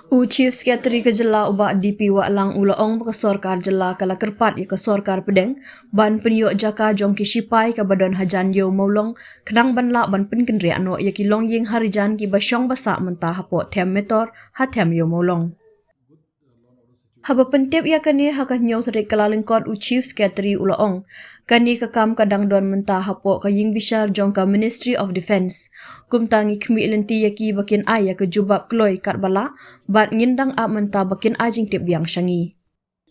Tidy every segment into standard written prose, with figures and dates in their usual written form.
Chief Secretary ke jela ubak DP Waklang ulaong ke Sorkar jela kala kerpat ke Sorkar Pedeng ban peniok jaka jong ki shipai ke badan Harijan yo maulong kenang ban la ban pen kynriah no ya ki long ying Harijan ki basyong basak mentah hapo Them Metor ha Them yo maulong. Haba pentip ya kani hakah nyau terik kalalingkot Chief Secretary ulaong. Kani kekam kadang don mentah hapo ka ying bishar jong ka Ministry of Defence. Kum tangi kemi lenti yaki bakin ay ya ke jubab kloy kat bala bat ngindang ap mentah bakin ajing tip yang syangi.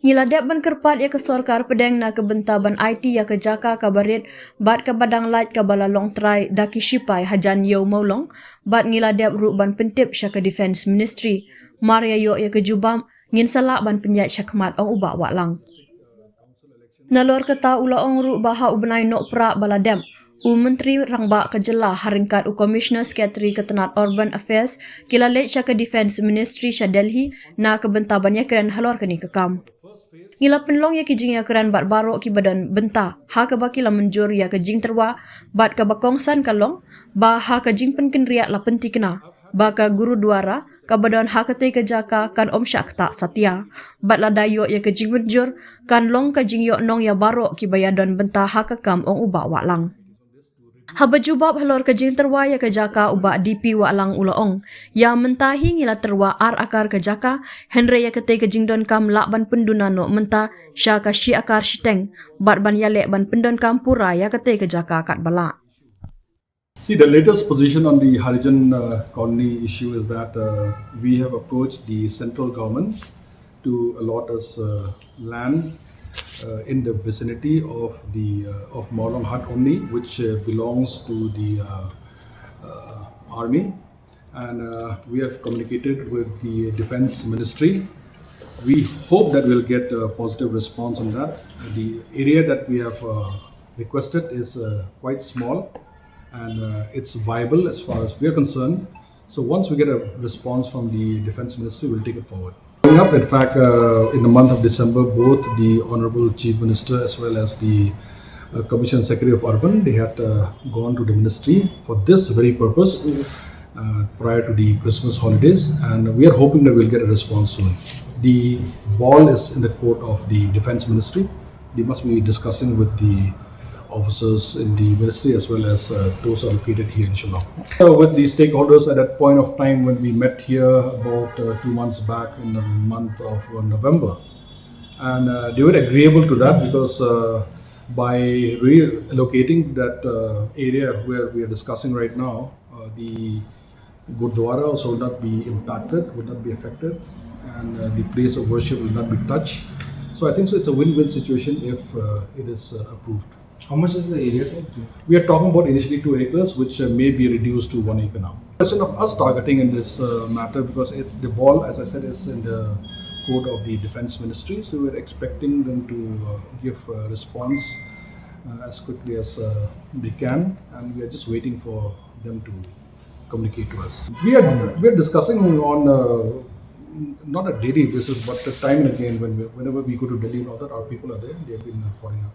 Ngiladap ban kerpat ya ke Sorkar Pedeng na ke benta ban IT ya ke jaka kabarit bat ke badang light ke bala long try daki shipai Harijan yo maulong bat ngiladap ru ban pentip sya ke Defence Ministry. Maria yo ya ke jubam ngin salak ban penyat syakmat ong ubak waklang. Nalor kata ulaong ru baha ubenai nok prak baladem. Menteri rangbak kejela haringkat Commissioner Secretary Ketenat Urban Affairs kila lek sya ke Defence Ministry sya Delhi na ke benta ban yakran halor kini kekam. Ngila penlong ya ki jing yakran bat barok ki badan benta ha ke baki la menjur ya ke jing terwa bat ke bakongsan kalong ba ha ke jing pen kynriah la penti kena. Baka guru duara kabadan hakate ke jaka kan om syak tak satya bat la dayo ya ke jing menjur kan long ke jing yok nong ya barok ki bayadon benta hakakam ong ubak waklang. Haba jubab halor ke jing terwa ya ke jaka ubak DP waklang ulaong ya mentahi ngila terwa ar akar ke jaka henre ya kete ke jing don kam lak ban penduna no menta sya ka shi akar shiteng bat ban yalek ban pendon kampura ya kete ke jaka kat balak. See, the latest position on the Harijan colony issue is that we have approached the central government to allot us land in the vicinity of the of Maulong Hut only, which belongs to the army, and we have communicated with the Defence Ministry. We hope that we'll get a positive response on that. The area that we have requested is quite small, and it's viable as far as we are concerned. So once we get a response from the Defence Ministry, we'll take it forward. Coming up, in fact, in the month of December, both the Honourable Chief Minister as well as the Commissioner Secretary of Urban, they had gone to the Ministry for this very purpose prior to the Christmas holidays, and we are hoping that we'll get a response soon. The ball is in the court of the Defence Ministry. They must be discussing with the officers in the ministry as well as those are located here in Syllad. With the stakeholders at that point of time when we met here about 2 months back in the month of November, and they were agreeable to that because by relocating that area where we are discussing right now, the Gurdwara also will not be impacted, will not be affected, and the place of worship will not be touched. So I think so it's a win-win situation if it is approved. How much is the area? We are talking about initially 2 acres, which may be reduced to 1 acre now. Question of us targeting in this matter because the ball, as I said, is in the court of the Defence Ministry, so we're expecting them to give a response as quickly as they can, and we are just waiting for them to communicate to us. We are discussing on not a daily basis, but time and again whenever we go to Delhi and all that, our people are there. They have been following up.